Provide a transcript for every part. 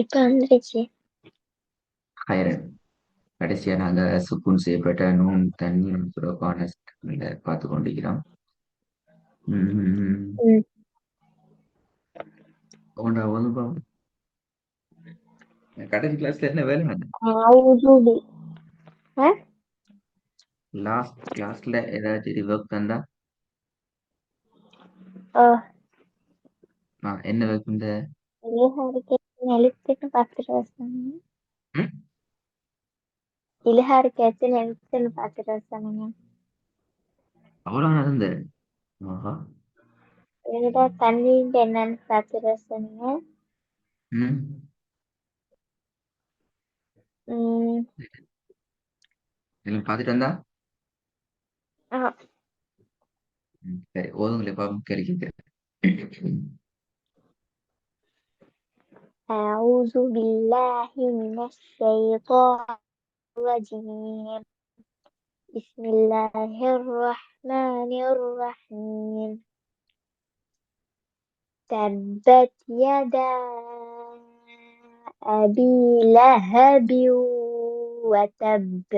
இப்ப வந்துருச்சு. ஹைரன். கடைசியா நாங்க சுக்குன் செய்யப்பட்ட நூன் தண்ணி சுரப்பான பார்த்து கொண்டிருக்கிறோம். ம். உங்களோட வகுப்பம் கடைசி கிளாஸ்ல என்ன வேலை நடந்தது? அவுதுபி அ லாஸ்ட் கிளாஸ்ல ஏதாச்சும் ஒர்க் தந்தா? ஓ என்ன ஒர்க் இந்த இலஹாருக்கு எழுத்துன்னு பார்த்துட்டு வர சொன்னீங்க. ம்? இலஹாருக்கு எத்தனை எழுத்துன்னு பார்த்துட்டு வர சொன்னீங்க. அவ்வளோ நடந்தது. ஆஹா. வேற தண்ணீங்க என்னன்னு பார்த்துட்டு வர சொன்னீங்க. ம். ம். எல்லாம் பார்த்துட்டு வந்தா? ஆ. சரி, ஓதுங்களே பாப்போம் கிடைக்கிறது. أعوذ بالله من الشيطان الرجيم. بسم الله الرحمن الرحيم. تبت يدا أبي لهب وتب.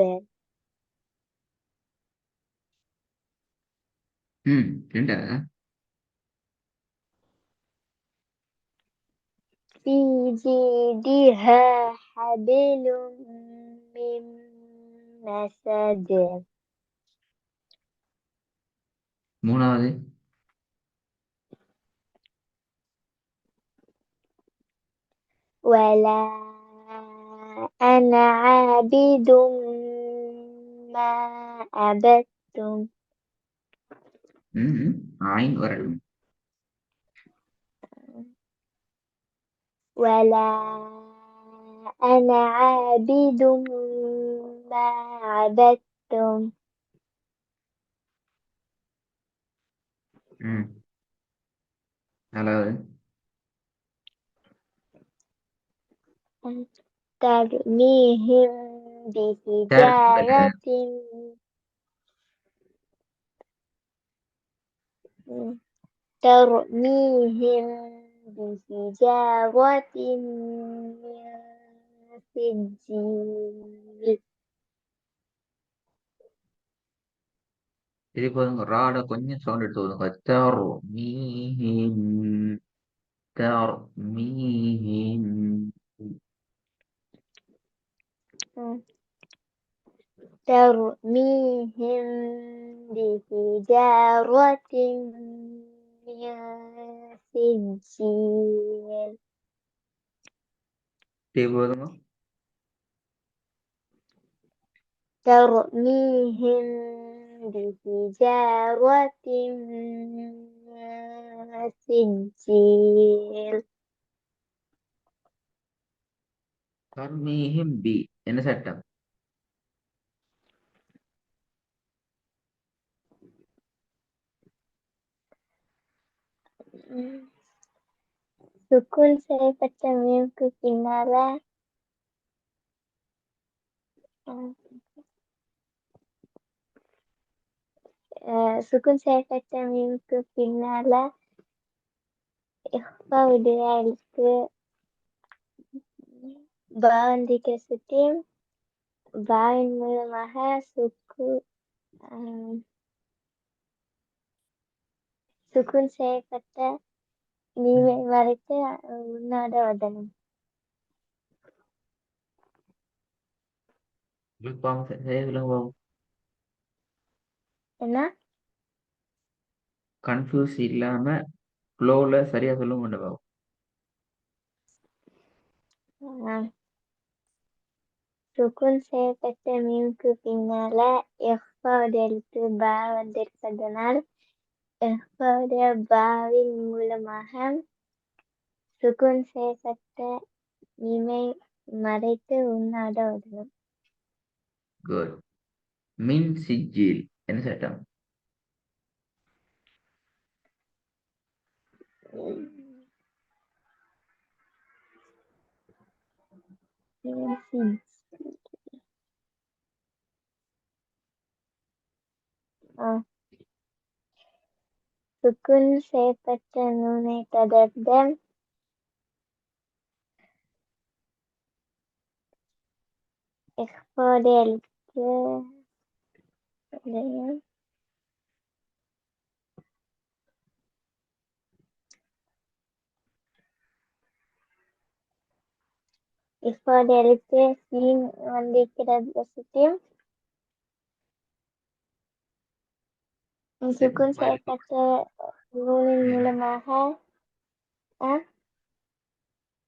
ரெண்டா? في جيدها حبل من مسد. மூணாவது? ولا أنا عابد ما عبدتم. ம். ஆயின் வரணும். ولا أنا عابد ما عبدتم. ம். நாலாவது? ترميهم தேர்மல. بحجارة ترميهم بحجارة من سجيل. இது போதுங்க. ராட கொஞ்சம் சவுண்ட் எடுத்து போதுங்க. தர் மீஹிம். தர் மீஹிம். ترميهم بحجارة من سجيل. இது போதுங்க. ترميهم بحجارة من سجيل. தர்மீஹிம் பி என்ன சட்டம்? சுக்குன் செய்யப்பட்ட மீனுக்கு பின்னால சுக்குன் செய்யப்பட்ட மீனுக்கு பின்னால இஹ்ஃபாவுடைய எழுத்து பாவந்திக்க சுட்டி பாவின் மூலமாக சுக்குன் செய்யப்பட்ட மீனை மறைத்து உன்னோட வதனம். என்ன கன்ஃபியூஸ் இல்லாம ஃப்ளோல சரியா சொல்லுங்க கொண்டு பாவம். சுக்குன் செய்யப்பட்ட மீனுக்கு பின்னால இஹ்ஃபாவுடைய எழுத்து பா வந்திருப்பதனால் இஹ்ஃபாவுடைய பாவின் மூலமாக சுக்குன் செய்யப்பட்ட மீனை மறைத்து உன்னோட வதனம். குட். மின் சிஜில் என்ன சட்டம்? சுக்குன் செய்யப்பட்ட நூனை தொடர்ந்த இஃபாடு எழுத்து இல்லையா? இஃபாடு எழுத்து சீன் வந்திருக்கிறது வசதியும் சுக்குன் செய்யப்பட்ட நூலின் மூலமாக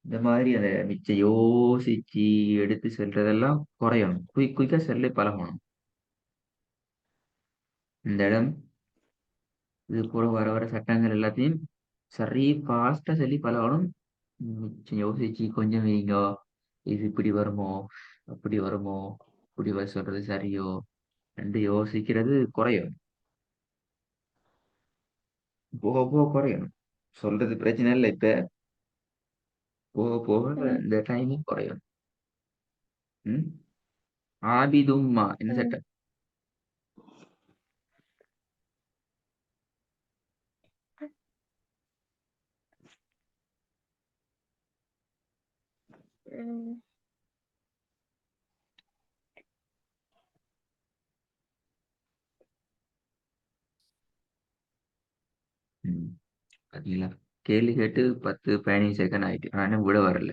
இந்த மாதிரி அதை மிச்சம் யோசிச்சு எடுத்து செல்றதெல்லாம் குறையணும். குயிக்கா செல்ல பழகணும். இந்த இடம் இது போல வர வர சட்டங்கள் எல்லாத்தையும் சரி ஃபாஸ்டா சொல்லி பழகணும். மிச்சம் யோசிச்சு கொஞ்சம் வைங்க, இது இப்படி வருமோ அப்படி வருமோ, இப்படி சொல்றது சரியோ என்று யோசிக்கிறது குறையும். போக போக குறையணும். சொல்றது பிரச்சனை இல்லை. இப்ப போக போக இந்த டைமிங் குறையும். ம் ஆபிதும்மா என்ன சட்டம்? ம் பாத்தீங்களா? கேள்வி கேட்டு 10 15 செகண்ட் ஆயிட்டு, ஆனா விட வரல.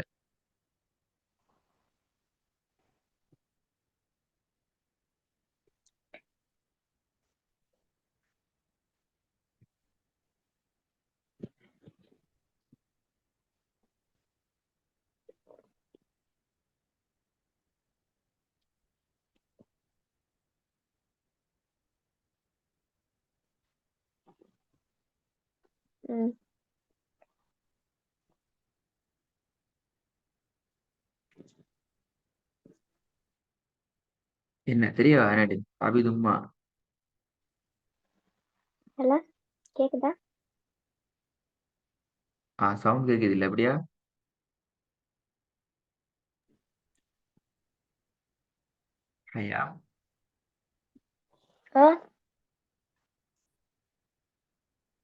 என்ன தெரியா என்னடி ஆபிதும்மா? ஹலோ, கேக்குதா? சவுண்ட் கேக்குது இல்ல அப்படியா? ஐயா ஆ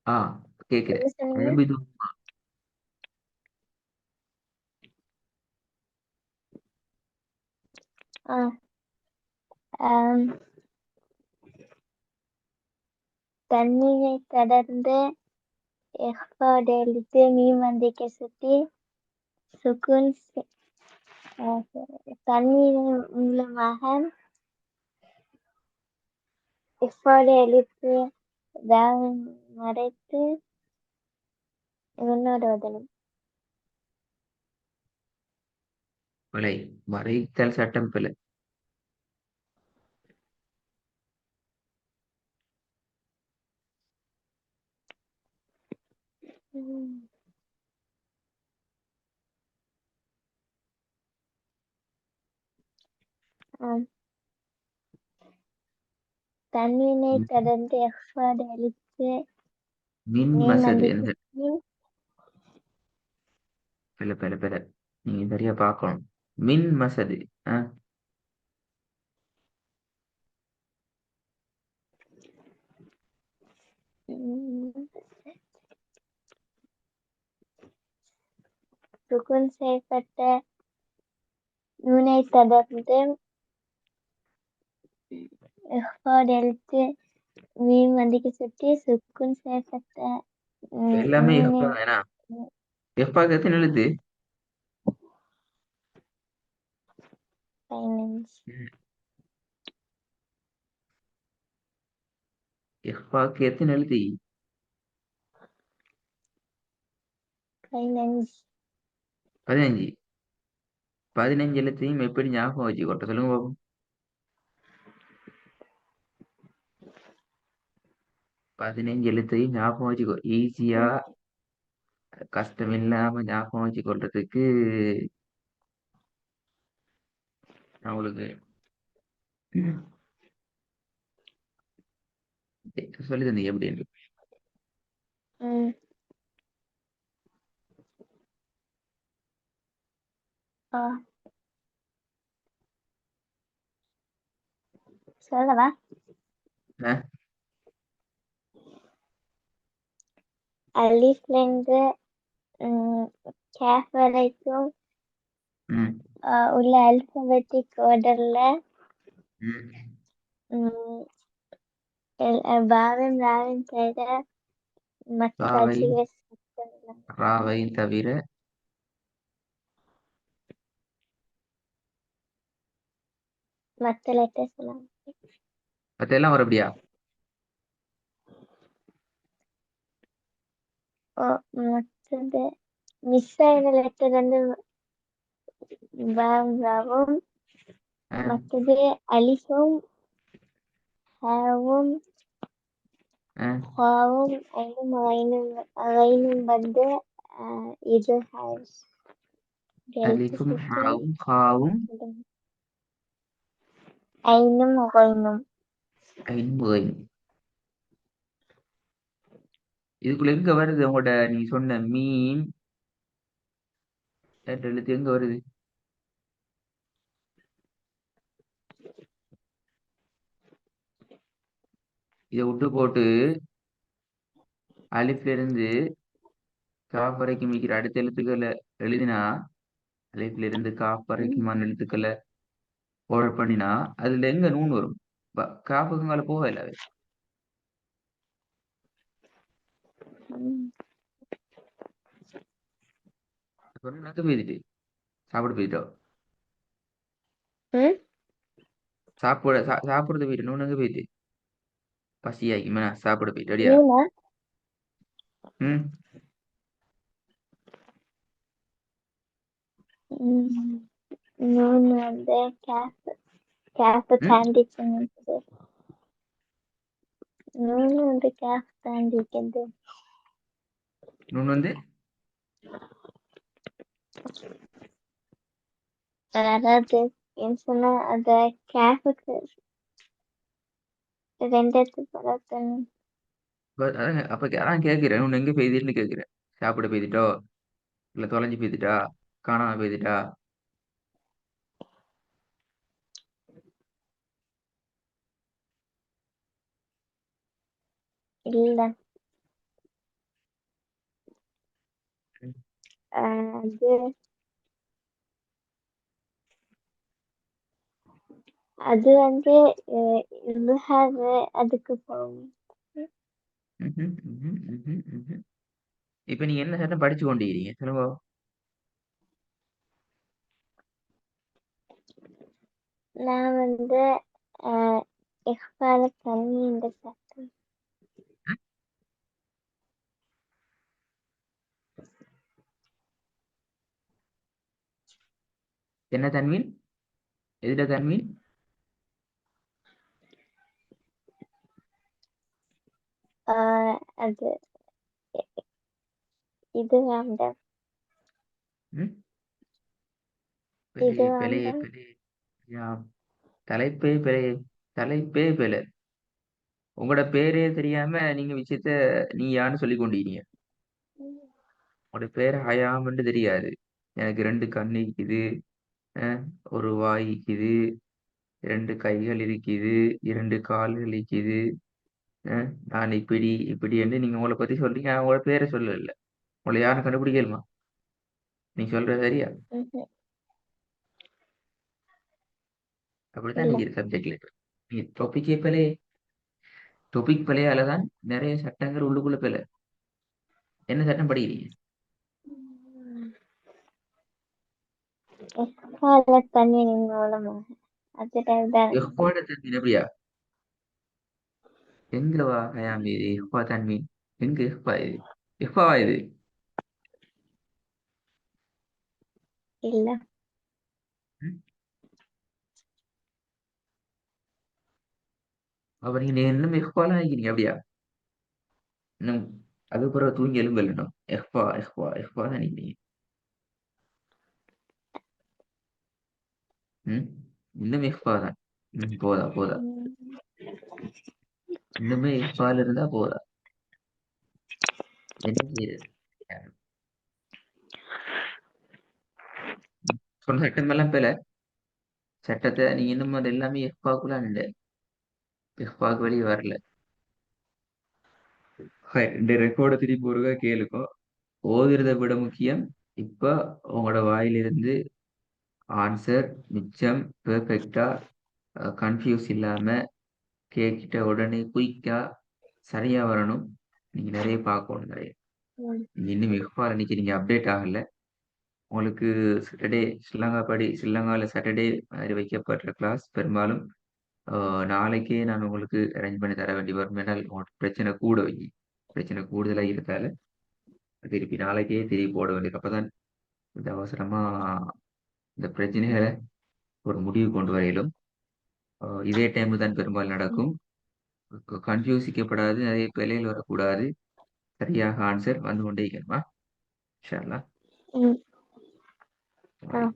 ஆ கேக்குது. என்ன சொன்னீங்க? ஆபிதும்மா தண்ணீரை தொடர்ந்து இஃபாடு எழுத்து மீம் வந்திருக்க சுத்தி சுக்குன் தண்ணீர் மூலமாக இஃபாடு எழுத்து மறைத்து இன்னொரு வதனம் பிழை. மறைத்தல் சட்டம் பிழை. தண்ணீரை தொடர்ந்து இஃபாடு எழுத்து மின் மீம் மசது என்ன வந்திருக்க சட்டம்? பிழை பிழை பிழை. நீங்க சரியா பார்க்கணும். மின் மசது. சுக்குன் செய்யப்பட்ட நூனை தொடர்ந்து இஃபாடு எழுத்து மீம் வந்திருக்க சுத்தி சுக்குன் செய்யப்பட்ட எல்லாமே நூனை எப்பா ஏன்னா எப்பாக்கு எத்தனை எழுத்து? 15 எப்பாக்கு எத்தனை எழுத்து? 15. 15 எழுத்தையும் எப்படி ஞாபகம் வச்சுக்கோட்ட சொல்லுங்க பாப்போம். 15 எழுத்தையும் ஞாபகம் வச்சுக்கோ. ஈஸியா கஷ்டம் இல்லாம ஞாபகம் வச்சுக்கொள்றதுக்கு நான் உங்களுக்கு சொல்லி தந்தீங்க எப்படின்னு. சொல்லவா? அலிஃப்ல இருந்து கேஃப் வரைக்கும் உள்ள அல்பபெட்டிக் ஆர்டர்ல ம். பாவின் ராவின் தவிர மற்ற ராவையும் கட்சிகளை சத்தம் ராவையும் தவிர மற்ற லெட்டர்ஸ் எல்லாம் மத்தெல்லாம் வரும் அப்படியா? மற்றது மிஸ் ஆகின லெட்டர் வந்து பாவின் ராவும் ஆ, மற்றது அலிஃபும் ஹாவும் ஆ. ஹாவும் ஐனும் ஐனும் வந்து இது ஹவுஸ் எழுத்து அலிஃபும் சுட்டு ஹாவும் ஹாவும் ஐனும் ஒயினும் ஐம்பது. இதுக்குள்ள எங்க வருது உங்களோட நீ சொன்ன மீன் என்ற எழுத்து எங்க வருது? இதை விட்டு போட்டு அலிஃப்ல இருந்து காஃப் வரைக்கும் இருக்கிற அடுத்த எழுத்துக்களை எழுதினா, அலிஃப்ல இருந்து காஃப் வரைக்குமான எழுத்துக்களை ஆர்டர் பண்ணினா அதுல எங்க நூன் வரும்? காஃபுக்கு மேல போக இல்லை. நக்கு போயிட்டு சாப்பிட போயிட்டோம். சாப்பிடுறது போயிட்டு நூன் அங்க போயிட்டு பசி ஆகிக்குமே சாப்பிட போயிட்டு அடியா. நூனா ம். நூன் வந்து கேப் ம். தாண்டிச்சு நூன் வந்து கேப் தாண்டிக்குது நூன் வந்து அதாவது என்ன சொன்னா அந்த கேஃபுக்கு ரெண்டு இடத்துக்கு பரத்தணும் அப்ப அதான் கேட்கிறேன் நூன் எங்க பெய்யுதுன்னு கேட்கிறேன். சாப்பிட பெய்துட்டோ இல்ல தொலைஞ்சு பெய்துட்டா காணாம பெய்துட்டா? இல்ல ம். அது அது வந்து இல்ஹாது அதுக்கு போகும் ம்ஹும், ம்ஹும், ம்ஹும், ம்ஹும். இப்ப நீங்க என்ன சட்டம் படிச்சு கொண்டிருக்கீங்க சொல்லுங்க. நான் வந்து இஹ்பால தண்ணி இந்த சட்டம் என்ன தன்மீன்? எதுல தன்மீன்? அது இது வேண்டாம் ம்? பிழை இது பிழை வேண்டாம் பிழை. யா, தலைப்பே பிழை. தலைப்பே பிழை. உங்களோட பேரே தெரியாம நீங்க விஷயத்த நீ யான்னு சொல்லி கொண்டிருக்கீங்க. உங்களோட பேர் ஹயாம்னு தெரியாது. எனக்கு ரெண்டு கண் இருக்குது. அஹ், ஒரு வாய் இருக்குது. இரண்டு கைகள் இருக்குது. இரண்டு கால்கள் இருக்குது. நான் இப்படி இப்படி என்று நீங்க உங்களை பத்தி சொல்றீங்க. நான் உங்களோட பேரை சொல்லல. உங்களை யாரும் கண்டுபிடிக்கலுமா? நீ சொல்றது சரியா? ம்ஹும். அப்படித்தான் இல்ல நீங்க சப்ஜெக்ட்ல நீங்க டாபிக்கே பிழை. டாபிக் பிழையால தான் நிறைய சட்டங்கள் உள்ளுக்குள்ள பிழை. என்ன சட்டம் படிக்கிறீங்க? இஹ்பால தண்ணி மூலமாக அது தான் எஹ்பாட தன்மீன் எப்படியா? எங்க வா ஹயாம் இது எஹ்பா தன்மீன்? எங்க எஹ்பா இது? எஹ்பாவா இது? இல்ல ம்? அப்ப நீங்க இன்னும் எஹ்பாலாம் ஆகிக்கிறீங்க அப்படியா? இன்னும் அது பிறகு தூங்கி எலும்பல் இன்னும் எஹ்பா எஹ்பா எஹ்பா தான் நினைக்கிறீங்க. ம். இன்னும் எஹ்பா தான். போதா போதா. இன்னுமே எஹ்பால இருந்தா போதா. என்ன செய்யுது? சொன்ன சட்டம் எல்லாம் பிழை. சட்டத்தை நீங்க இன்னும் அது எல்லாமே எஃபாக்குலாம் இல்லை. எஃபாக்கு வெளியே வரல. இந்த ரெக்கார்டை திருப்பி ஒருக்கா கேளுக்கோ. ஓதுறதை விட முக்கியம் இப்ப உங்களோட வாயிலிருந்து ஆன்சர் மிச்சம் பெர்ஃபெக்டா கன்ஃபியூஸ் இல்லாம கேக்கிட்ட உடனே குயிக்கா சரியா வரணும். நீங்க நிறைய பார்க்கணும் நிறைய. ம். நீங்க இன்னும் இஃபால் இன்னைக்கு நீங்க அப்டேட் ஆகல. உங்களுக்கு சாட்டர்டே ஸ்ரீலங்கால சாட்டர்டே மாதிரி வைக்கப்படுற கிளாஸ் பெரும்பாலும் நாளைக்கே நான் உங்களுக்கு அரேஞ்ச் பண்ணி தர வேண்டி வரும். ஏன்னால் உங்களுக்கு பிரச்சனை கூடுதலா இருக்கால திருப்பி நாளைக்கே திருப்பி போட வேண்டியது. அப்பதான் இந்த அவசரமா இந்த பிரச்சனைகளை ஒரு முடிவு கொண்டு வரையிலும். இதே டைம் தான் பெரும்பாலும் ம். நடக்கும். கன்ஃபியூசிக்கப்படாது, நிறைய பிழைகள் வரக்கூடாது. சரியாக ஆன்சர் வந்து கொண்டே இருக்கணுமா? இன்ஷா அல்லாஹ். ம். ஆ. வாய்.